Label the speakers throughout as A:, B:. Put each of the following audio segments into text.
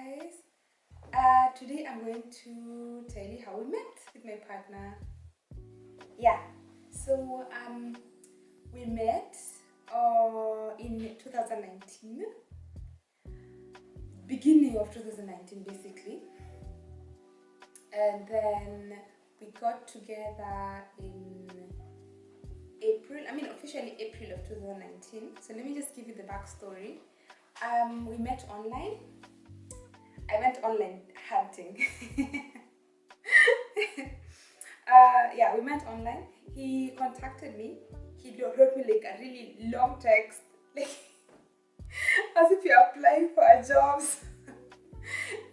A: guys. Today I'm going to tell you how we met with my partner. Yeah, so we met in 2019, beginning of 2019 basically, and then we got together in officially April of 2019. So let me just give you the backstory. We met online. I went online hunting. Yeah, we met online. He contacted me. He wrote me like a really long text, like as if you're applying for a job.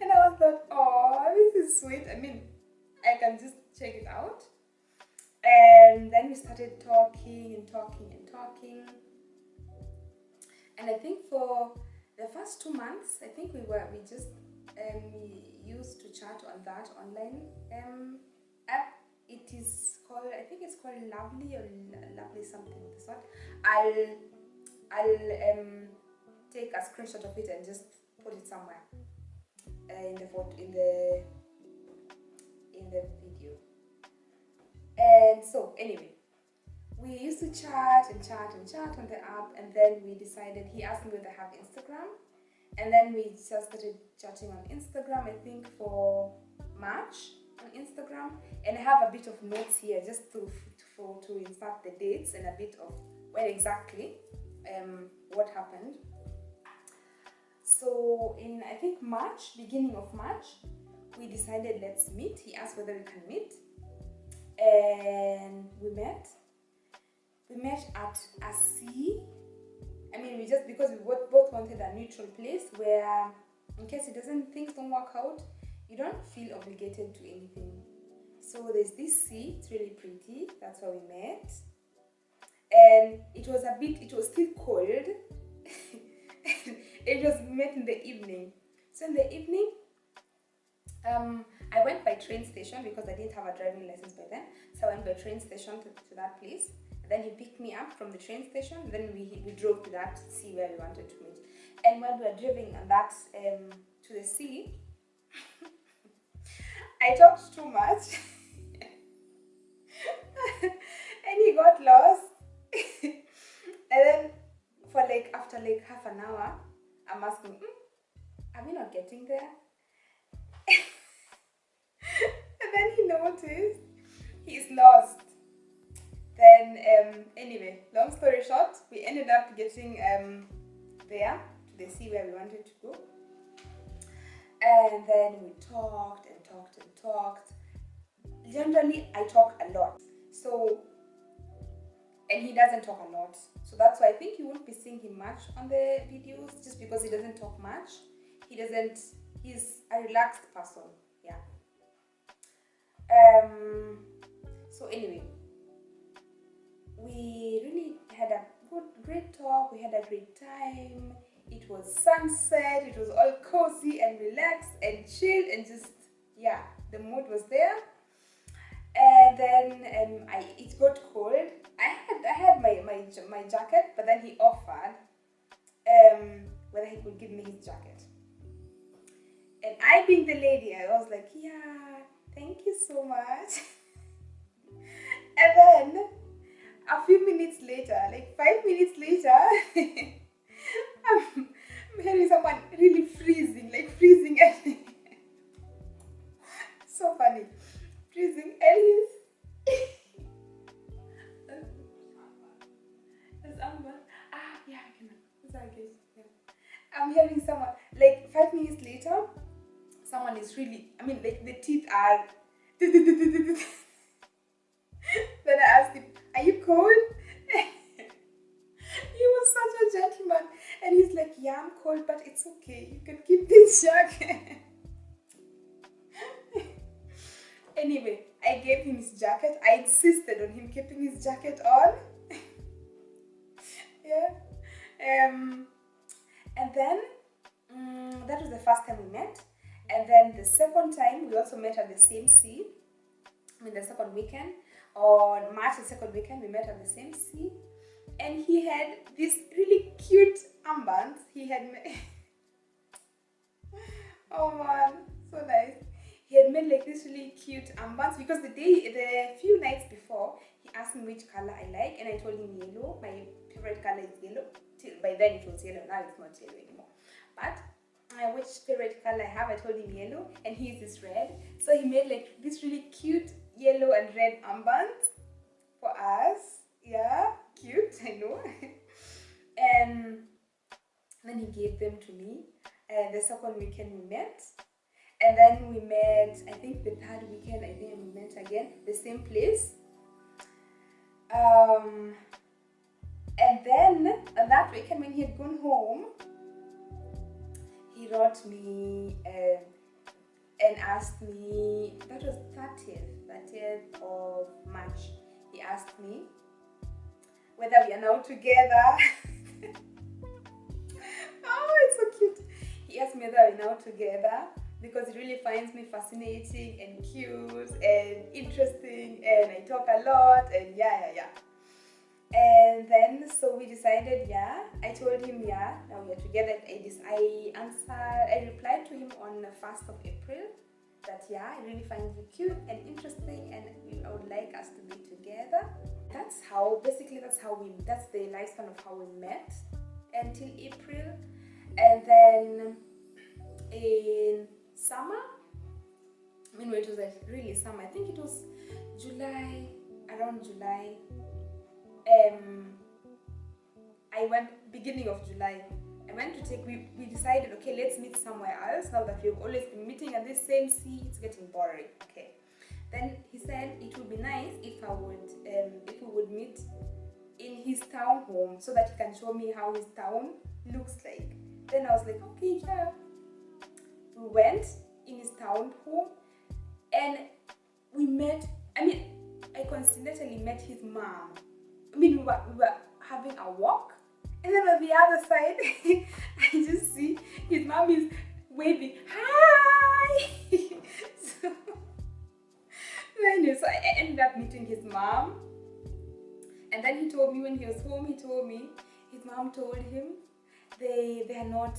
A: And I was like, oh, this is sweet. I mean, I can just check it out. And then we started talking and talking and talking. And I think for the first 2 months, I think we just used to chat on that online app. It is called, I think it's called Lovely or Lovely something of the sort. I'll take a screenshot of it and just put it somewhere in the photo, in the video. And so anyway, we used to chat and chat and chat on the app, and then we decided, he asked me whether I have Instagram, and then we just started chatting on Instagram, I think for March on Instagram. And I have a bit of notes here just to insert the dates and a bit of when exactly what happened. So in, I think March, beginning of March, we decided let's meet. He asked whether we can meet, and we met. We met at a sea. I mean, because we both wanted a neutral place where, in case things don't work out, you don't feel obligated to anything. So there's this sea, it's really pretty. That's where we met. And it was still cold. It was met in the evening. So in the evening, I went by train station because I didn't have a driving license by then. So I went by train station to that place. Then he picked me up from the train station. Then we drove to that sea where we wanted to meet. And when we were driving on that to the sea, I talked too much, and he got lost. And then after half an hour, I'm asking, are we not getting there? And then he noticed he's lost. Then anyway, long story short, we ended up getting there to the sea where we wanted to go. And then we talked and talked and talked. Generally, I talk a lot. And he doesn't talk a lot. So that's why I think you won't be seeing him much on the videos, just because he doesn't talk much. He's a relaxed person. Yeah. So anyway, we really had a great talk. We had a great time. It was sunset. It was all cozy and relaxed and chilled and just, yeah, the mood was there. And then it got cold. I had my jacket, but then he offered whether he could give me his jacket. And I, being the lady, I was like, yeah, thank you so much. And then a few minutes later, like 5 minutes later, I'm hearing someone really freezing at me. So funny. Freezing, and he's there's Amber. Yeah, I can. It's okay. Yeah. I'm hearing someone, like 5 minutes later, someone is really, like the teeth are. Then I asked him, are you cold? He was such a gentleman, and he's like, yeah, I'm cold, but it's okay, you can keep this jacket. Anyway, I gave him his jacket. I insisted on him keeping his jacket on. Yeah. And then that was the first time we met. And then the second time, we also met at the same sea. The second weekend, on March the second weekend, we met at the same sea. And he had this really cute armband. He had Oh man, so nice. He had made like this really cute armbands because the few nights before, he asked me which color I like, and I told him yellow. My favorite color is yellow. Till by then it was yellow. Now it's not yellow anymore. But which favorite color I have, I told him yellow, and he is red. So he made like this really cute yellow and red armbands for us. Yeah, cute. I know. And then he gave them to me. The second weekend we met. And then we met, I think the third weekend, I think we met again, the same place. And then on that weekend when he had gone home, he wrote me and asked me, that was 30th of March. He asked me whether we are now together. Oh, it's so cute. He asked me whether we're now together, because he really finds me fascinating and cute and interesting, and I talk a lot, and yeah. And then so we decided, yeah. I told him, yeah, now we are together. I replied to him on the 1st of April that yeah, I really find you cute and interesting, and I would like us to be together. That's the lifespan of how we met until April. And then in summer, when it was like really summer, I think it was around July. I went beginning of July. We decided, okay, let's meet somewhere else now that we've always been meeting at this same sea. It's getting boring. Okay. Then he said it would be nice if we would meet in his town home, so that he can show me how his town looks like. Then I was like, okay, yeah. We went in his town home, and we met. I coincidentally met his mom. We were having a walk, and then on the other side, I just see his mom is waving, hi. So I ended up meeting his mom, and then he told me when he was home, his mom told him they're not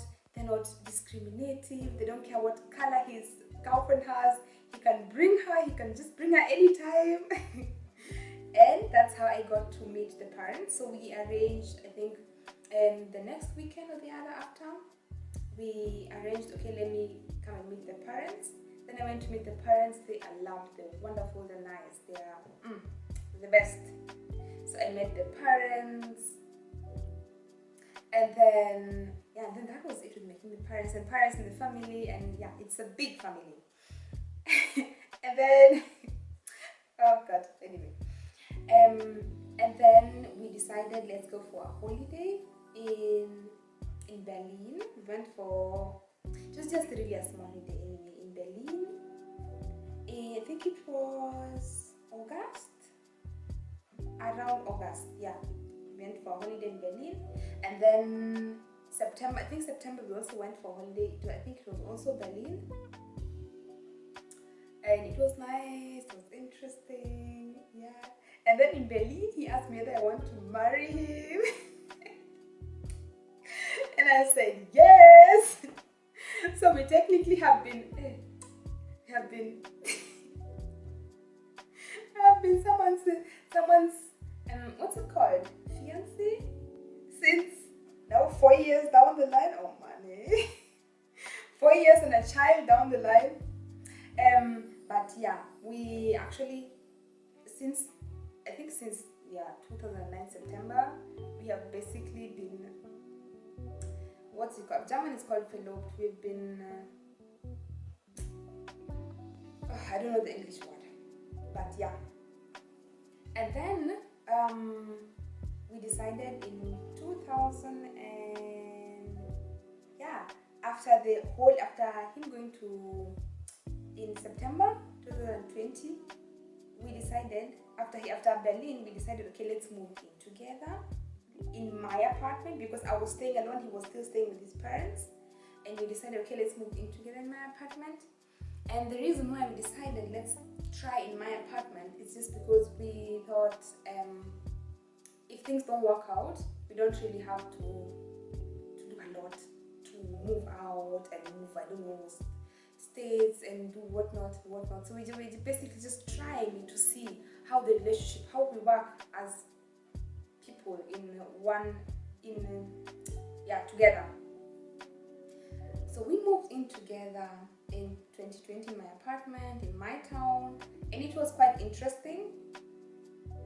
A: discriminative. They don't care what color his girlfriend has. He can just bring her anytime. And that's how I got to meet the parents. So we arranged, I think, the next weekend or the other after, we arranged, okay, let me come and meet the parents. Then I went to meet the parents. They are loved, they're wonderful, they're nice, they are the best. So I met the parents, and then that was it with meeting the parents and the family, and yeah, it's a big family. And then oh god, anyway. And then we decided, let's go for a holiday in Berlin. We went for just really a small holiday anyway in Berlin. I think it was around August, yeah. We went for a holiday in Berlin, and then September we also went for a holiday to, I think it was also Berlin. And it was nice, it was interesting, yeah. And then in Berlin, he asked me whether I want to marry him. And I said yes. So we technically have been someone's what's it called? Fiancé? Since now 4 years down the line. Oh man. 4 years and a child down the line. But yeah, we actually since 2009 September, we have basically been, what's it called? German is called verlobt. We've been I don't know the English word, but yeah. And then we decided in 2000 and yeah, after him going to in September 2020, we decided after Berlin, we decided, okay, let's move in together in my apartment, because I was staying alone, he was still staying with his parents, and we decided, okay, let's move in together in my apartment. And the reason why we decided let's try in my apartment is just because we thought if things don't work out, we don't really have to do a lot to move out and move, I don't know, states and do whatnot. So we're basically just trying to see how the relationship, how we work as people together. So we moved in together in 2020 in my apartment in my town, and it was quite interesting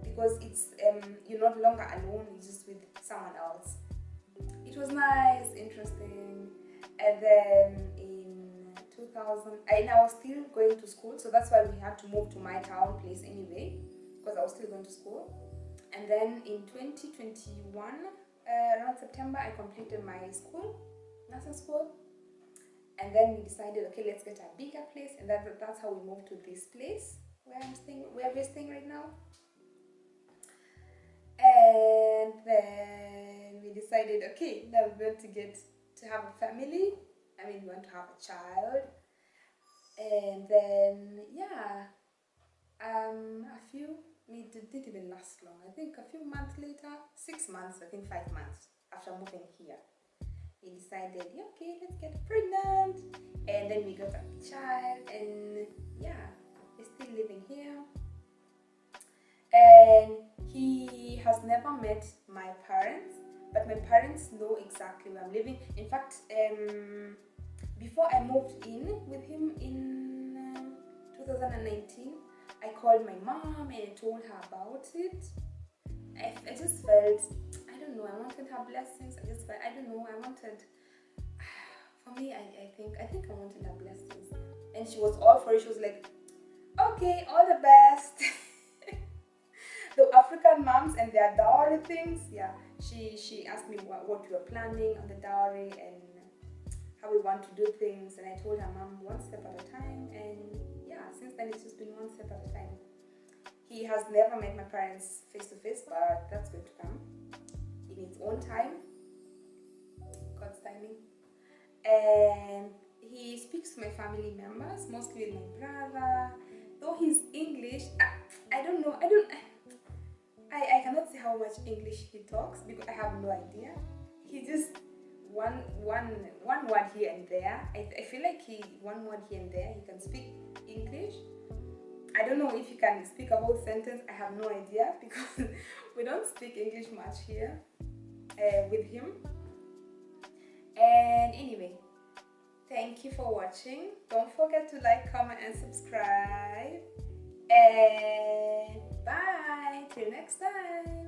A: because it's you're no longer alone, you're just with someone else. It was nice, interesting. And then in 2000, I was still going to school, so that's why we had to move to my town place anyway, because I was still going to school. And then in 2021, around September, I completed my school, nursing school. And then we decided, okay, let's get a bigger place, and that's how we moved to this place where we're staying right now. And then we decided, okay, now we're going to have a family. I mean, we want to have a child. And then we didn't even last long. I think a few months later, 6 months, I think 5 months after moving here, we decided, okay, let's get pregnant. And then we got a child, and we're still living here. And he has never met my parents, but my parents know exactly where I'm living. In fact, before I moved in with him in 2019, I called my mom and I told her about it. I just felt, I don't know, I wanted her blessings. For me, I think I wanted her blessings. And she was all for it. She was like, okay, all the best. The African moms and their dowry things, she asked me what we were planning on the dowry and how we want to do things, and I told her, Mom, one step at a time. And since then it's just been one step at a time. He has never met my parents face to face, but that's going to come in its own time, God's timing. And he speaks to my family members, mostly with my brother. Though he's English, I don't know. I cannot say how much English he talks because I have no idea. He just one word here and there. I feel like one word here and there. He can speak English. I don't know if he can speak a whole sentence. I have no idea because we don't speak English much here with him. And anyway, thank you for watching. Don't forget to like, comment, and subscribe. And bye till next time.